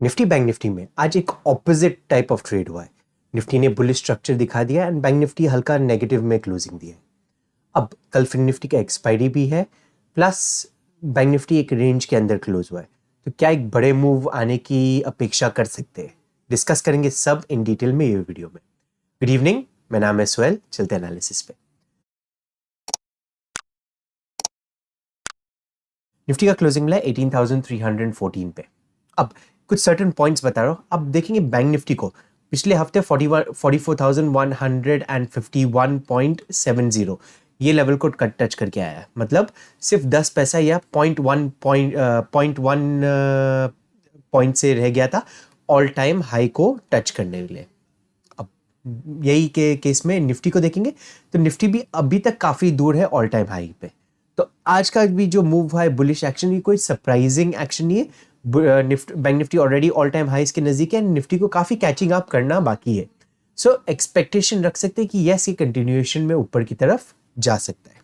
Nifty bank Nifty में आज एक ऑपोजिट टाइप ऑफ ट्रेड हुआ है। निफ्टी ने बुलिश स्ट्रक्चर दिखा दिया एंड बैंक निफ्टी हल्का नेगेटिव में क्लोजिंग दी है। अब कल फिर निफ्टी का एक्सपायरी भी है, प्लस बैंक निफ्टी एक रेंज के अंदर क्लोज हुआ है, तो क्या एक बड़े मूव आने की अपेक्षा कर सकते हैं? डिस्कस करेंगे सब इन डिटेल में ये वीडियो में। गुड इवनिंग, मेरा नाम है सुहेल, चलते एनालिसिस पे। निफ्टी का क्लोजिंग मिला 18,314 पे। अब कुछ सर्टेन पॉइंट्स बता रहा हूँ। अब देखेंगे बैंक निफ्टी को पिछले हफ्ते 44,151.70 ये लेवल को टच करके आया है। मतलब सिर्फ 10 पैसा या पॉइंट वन पॉइंट से रह गया था ऑल टाइम हाई को टच करने के लिए। अब यही के केस में निफ्टी को देखेंगे तो निफ्टी भी अभी तक काफ़ी दूर है ऑल टाइम हाई पे। तो आज का भी जो मूव हुआ है बुलिश एक्शन, ये कोई सरप्राइजिंग एक्शन नहीं है। Bank Nifty already all time highs के नजदीक है, निफ्टी को काफी कैचिंग अप करना बाकी है। सो एक्सपेक्टेशन रख सकते हैं कि यस, ये कंटिन्यूएशन में ऊपर की तरफ जा सकता है।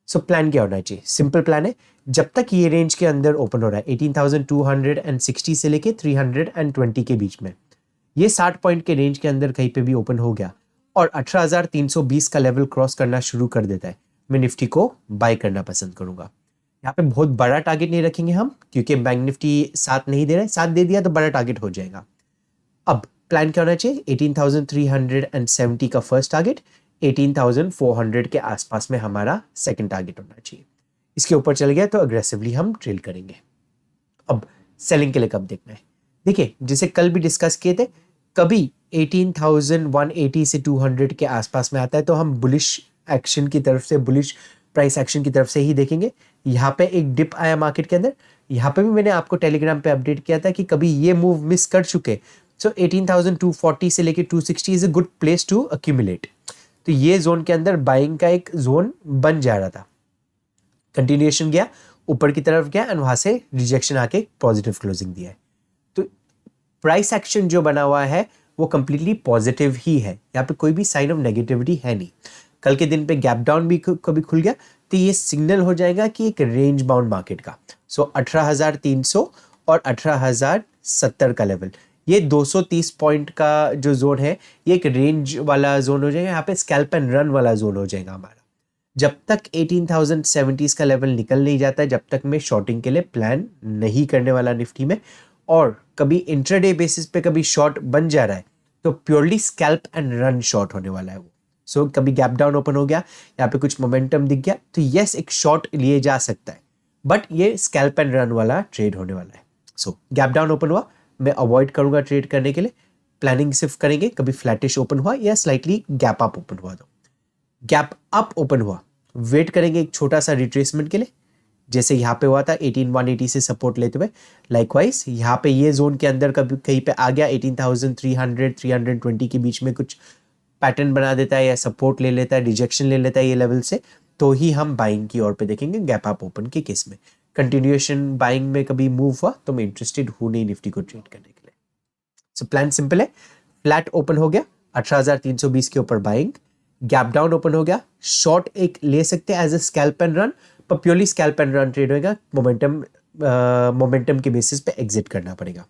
सो प्लान क्या होना चाहिए? सिंपल प्लान है। जब तक ये रेंज के अंदर ओपन हो रहा है 18,260 से लेके 320 के बीच में, ये 60 पॉइंट के रेंज के अंदर कहीं पे भी ओपन हो गया और 18,320 का लेवल क्रॉस करना शुरू कर देता है, मैं निफ्टी को बाय करना पसंद करूंगा। यहाँ पे बहुत बड़ा टारगेट नहीं रखेंगे हम, क्योंकि बैंक निफ्टी साथ नहीं दे रहा है। साथ दे दिया तो बड़ा टारगेट हो जाएगा। अब प्लान क्या होना चाहिए? 18,370 का फर्स्ट टारगेट, 18,400 के आसपास में हमारा सेकंड टारगेट होना चाहिए। इसके ऊपर चल गया तो अग्रेसिवली हम ट्रेल करेंगे। अब सेलिंग के लिए कब देखना है? देखिए, जैसे कल भी डिस्कस किए थे, कभी 18,180 से 200 के आसपास में आता है तो हम बुलिश एक्शन की तरफ से, बुलिश प्राइस एक्शन की तरफ से ही देखेंगे। यहाँ पे एक डिप आया मार्केट के अंदर, यहाँ पे भी मैंने आपको टेलीग्राम पे अपडेट किया था कि कभी ये मूव मिस कर चुके, सो 18,240 से लेके 260 is a good place to accumulate. तो ये जोन के अंदर बाइंग का एक जोन बन जा रहा था। कंटिन्यूएशन गया, ऊपर की तरफ गया एंड वहां से रिजेक्शन आके पॉजिटिव क्लोजिंग दिया है। तो प्राइस एक्शन जो बना हुआ है वो कंप्लीटली पॉजिटिव ही है। यहाँ पे कोई भी साइन ऑफ नेगेटिविटी है नहीं। कल के दिन पे गैप डाउन भी कभी खुल गया तो ये सिग्नल हो जाएगा कि एक रेंज बाउंड मार्केट का। सो 18,300 और 18,070 का लेवल, ये 230 पॉइंट का जो जोन है, ये एक रेंज वाला जोन हो जाएगा। यहाँ पे स्कैल्प एंड रन वाला जोन हो जाएगा हमारा। जब तक 18,070 का लेवल निकल नहीं जाता है, जब तक मैं शॉर्टिंग के लिए प्लान नहीं करने वाला निफ्टी में। और कभी इंट्राडे बेसिस पे कभी शॉर्ट बन जा रहा है तो purely scalp and run short होने वाला है वो। सो कभी गैप डाउन ओपन हो गया, यहाँ पे कुछ मोमेंटम दिख गया तो यस, एक शॉर्ट लिए जा सकता है, बट ये स्कैल्प एंड रन वाला ट्रेड होने वाला है। सो गैप डाउन ओपन हुआ, मैं अवॉइड करूंगा ट्रेड करने के लिए। प्लानिंग सिर्फ करेंगे कभी फ्लैटिश ओपन हुआ या स्लाइटली गैप अप ओपन हुआ। तो गैप अप ओपन हुआ, वेट करेंगे एक छोटा सा रिट्रेसमेंट के लिए, जैसे यहाँ पे हुआ था 18,180 से सपोर्ट लेते हुए। लाइकवाइज यहाँ पे ये जोन के अंदर कभी कहीं पे आ गया 18,300 320 के बीच में कुछ पैटर्न बना देता है या सपोर्ट ले लेता है, रिजेक्शन ले लेता है ये लेवल से, तो ही हम बाइंग की ओर पे देखेंगे। गैप अप ओपन के केस में कंटिन्यूएशन बाइंग में कभी मूव हुआ तो मैं इंटरेस्टेड हूँ नहीं निफ्टी को ट्रेड करने के लिए। सो प्लान सिंपल है। फ्लैट ओपन हो गया 18,320 के ऊपर बाइंग, गैप डाउन ओपन हो गया, शॉर्ट एक ले सकते हैं as a scalp and run, पर purely scalp and run trade होगा। मोमेंटम के बेसिस पे एग्जिट करना पड़ेगा।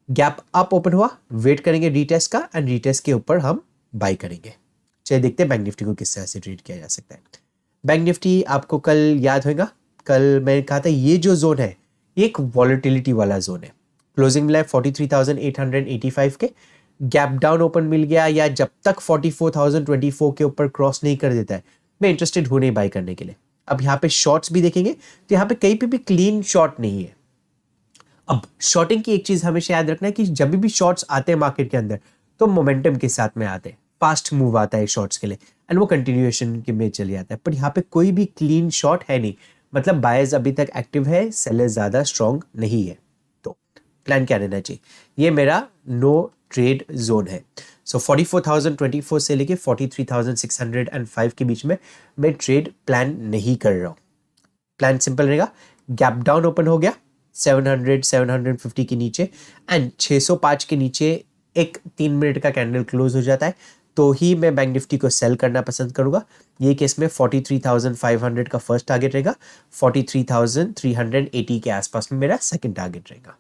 गैप अप ओपन हुआ, वेट करेंगे रीटेस्ट का एंड रीटेस्ट के ऊपर हम बाई करेंगे। चलिए देखते हैं बैंक निफ्टी को किस तरह से ट्रेड किया जा सकता है। बैंक निफ्टी आपको कल याद होगा, कल मैंने कहा था ये जो जोन है ये एक वॉलेटिलिटी वाला जोन है। क्लोजिंग मिला है 43,885 के। गैप डाउन ओपन मिल गया या जब तक 44,024 के ऊपर क्रॉस नहीं कर देता है, मैं इंटरेस्टेड हूं नहीं बाई करने के लिए। अब यहाँ पे शॉर्ट्स भी देखेंगे तो यहाँ पे कहीं पे भी क्लीन शॉर्ट नहीं है। अब शॉर्टिंग की एक चीज हमेशा याद रखना है कि जब भी शॉर्ट्स आते हैं मार्केट के अंदर तो मोमेंटम के साथ में आते हैं, फास्ट मूव आता है शॉर्ट्स के लिए एंड वो कंटिन्यूएशन के में चले जाता है। पर यहाँ पे कोई भी क्लीन शॉर्ट है नहीं, मतलब बायर्स अभी तक एक्टिव है, सेलर्स ज्यादा स्ट्रॉन्ग नहीं है। तो प्लान क्या रहना चाहिए? ये मेरा नो ट्रेड जोन है। सो 44,024 से लेके 43,605 के बीच में मैं ट्रेड प्लान नहीं कर रहा हूँ। प्लान सिंपल रहेगा। गैप डाउन ओपन हो गया 700 750 के नीचे एंड 605 के नीचे एक 3 मिनट का कैंडल क्लोज हो जाता है तो ही मैं बैंक निफ्टी को सेल करना पसंद करूंगा। ये केस में 43,500 का फर्स्ट टारगेट रहेगा, 43,380 के आसपास में मेरा सेकंड टारगेट रहेगा।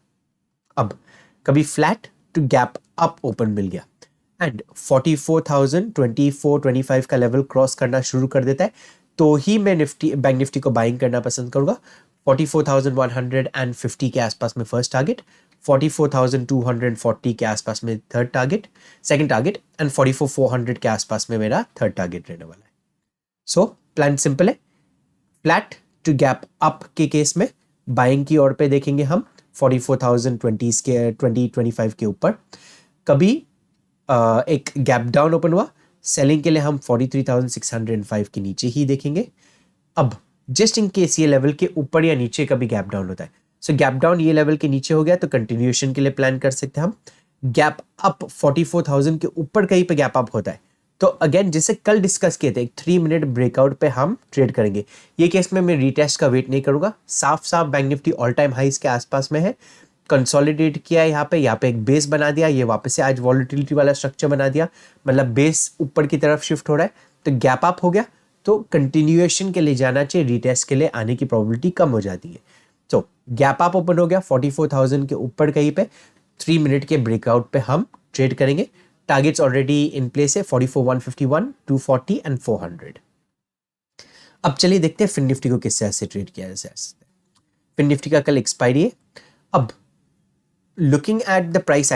अब कभी flat to gap up open मिल गया एंड 44,000 24 25 का लेवल क्रॉस करना शुरू कर देता है तो ही मैं बैंक निफ्टी को बाइंग करना पसंद करूंगा। 44,150 के आसपास में फर्स्ट टारगेट, 44,240 के आसपास में third target, second target and 44,400 के आसपास में मेरा थर्ड टारगेट रहने वाला है। सो प्लान सिंपल है, फ्लैट टू गैप अप के केस में बाइंग की ओर पे देखेंगे हम 44,020 के 2025 के ऊपर। कभी एक गैप डाउन ओपन हुआ, सेलिंग के लिए हम 43,605 के नीचे ही देखेंगे। अब जस्ट इन केस ये लेवल के ऊपर या नीचे कभी गैप डाउन होता है, सो गैप डाउन ये लेवल के नीचे हो गया तो कंटिन्यूएशन के लिए प्लान कर सकते हैं हम। गैप अप 44,000 के ऊपर कहीं पे गैप अप होता है तो अगेन जैसे कल डिस्कस किए थे एक 3 मिनट ब्रेकआउट पे हम ट्रेड करेंगे। ये केस में मैं रीटेस्ट का वेट नहीं करूंगा, साफ साफ बैंक निफ्टी ऑल टाइम हाइस के आसपास में है, कंसोलिडेट किया है यहाँ पे एक बेस बना दिया, ये वापस से आज वॉलेटिलिटी वाला स्ट्रक्चर बना दिया, मतलब बेस ऊपर की तरफ शिफ्ट हो रहा है तो गैप अप हो गया तो कंटिन्यूएशन के लिए जाना चाहिए, रीटेस्ट के लिए आने की प्रोबेबिलिटी कम हो जाती है। तो गैप अप ओपन हो गया 44,000 के ऊपर कहीं पे 3 मिनट के ब्रेकआउट पे हम ट्रेड करेंगे। टारगेट्स ऑलरेडी इन प्लेस है 44,151, 240 एंड 400। अब चलिए देखते हैं फिन निफ्टी को किस तरह से ट्रेड किया जा सकता है। फिन निफ्टी का कल एक्सपायरी है। अब looking at the price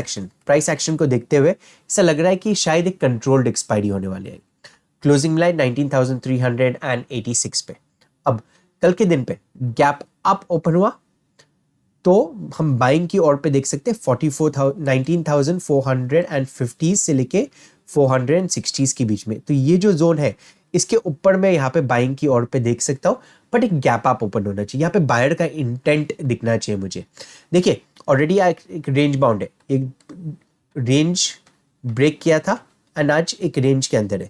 action को देखते हुए ऐसा लग रहा है कि शायद एक कंट्रोल्ड एक्सपायरी होने वाली है। क्लोजिंग मिला 19,386 पे। अब कल के दिन पे गैप अप ओपन हुआ तो हम बाइंग की ओर पे देख सकते हैं 19,450 से लेके 460 के बीच में। तो ये जो जोन है इसके ऊपर मैं यहाँ पे बाइंग की ओर पे देख सकता हूँ, बट एक गैप अप ओपन होना चाहिए, यहाँ पे बायर का इंटेंट दिखना चाहिए मुझे। देखिए ऑलरेडी एक रेंज बाउंड है, एक रेंज ब्रेक किया था एंड आज एक रेंज के अंदर है।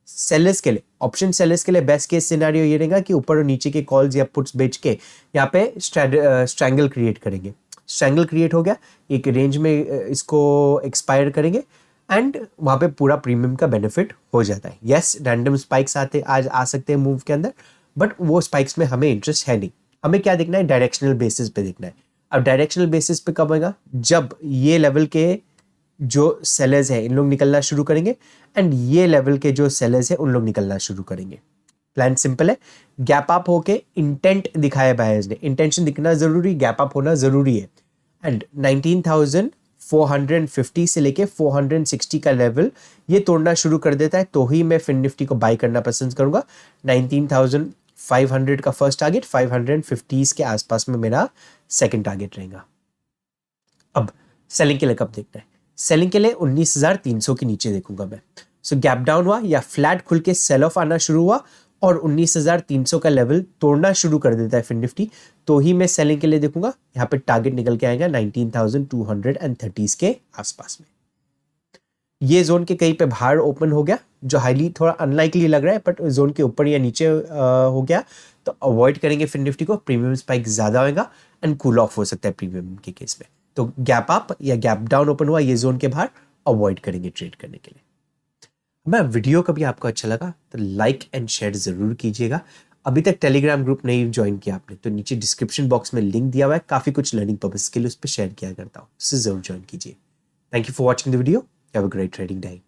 सेलर्स के लिए, ऑप्शन सेलर्स के लिए बेस्ट केस सिनेरियो ये रहेगा कि ऊपर और नीचे के कॉल्स या पुट्स बेच के यहाँ पे स्ट्रैंगल क्रिएट करेंगे। स्ट्रैंगल क्रिएट हो गया, एक रेंज में इसको एक्सपायर करेंगे एंड वहाँ पे पूरा प्रीमियम का बेनिफिट हो जाता है। यस रैंडम स्पाइक्स आज आ सकते हैं मूव के अंदर, बट वो स्पाइक्स में हमें इंटरेस्ट है नहीं। हमें क्या देखना है, डायरेक्शनल बेसिस पे देखना है। अब डायरेक्शनल बेसिस पे कब होगा, जब ये लेवल के जो सेलर्स है इन लोग निकलना शुरू करेंगे एंड ये लेवल के जो सेलर्स है उन लोग निकलना शुरू करेंगे। प्लान सिंपल है, गैप अप होके इंटेंट दिखाया बायर्स ने, इंटेंशन दिखना जरूरी, गैप अप होना जरूरी है एंड 19,450 से लेके 460 का लेवल ये तोड़ना शुरू कर देता है तो ही मैं फिन निफ्टी को बाय करना पसंद करूंगा। 19,500 का फर्स्ट टारगेट, 550 के आसपास में मेरा सेकंड टारगेट रहेगा। अब सेलिंग के लिए कब देखना है, सेलिंग के लिए 19,300 के नीचे देखूंगा मैं। सो गैप डाउन हुआ या फ्लैट खुल के सेल ऑफ आना शुरू हुआ और 19,300 का लेवल तोड़ना शुरू कर देता है फिन निफ्टी तो ही मैं सेलिंग के लिए देखूंगा। यहाँ पे टारगेट निकल के आएगा 19,230 के आसपास में। ये जोन के कहीं पे बाहर ओपन हो गया जो हाईली थोड़ा अनलाइकली लग रहा है, बट जोन के ऊपर या नीचे हो गया तो अवॉइड करेंगे फिन निफ्टी को, प्रीमियम स्पाइक ज्यादा होगा एंड कूल ऑफ हो सकता है प्रीमियम के केस में। तो गैप अप या गैप डाउन ओपन हुआ ये जोन के बाहर अवॉइड करेंगे ट्रेड करने के लिए। मैं वीडियो कभी आपको अच्छा लगा तो लाइक एंड शेयर जरूर कीजिएगा। अभी तक टेलीग्राम ग्रुप नहीं ज्वाइन किया आपने तो नीचे डिस्क्रिप्शन बॉक्स में लिंक दिया हुआ है, काफी कुछ लर्निंग पर्पस के लिए उस पर शेयर किया करता हूँ, उससे जरूर ज्वाइन कीजिए। Thank you for watching the video, have a great trading day.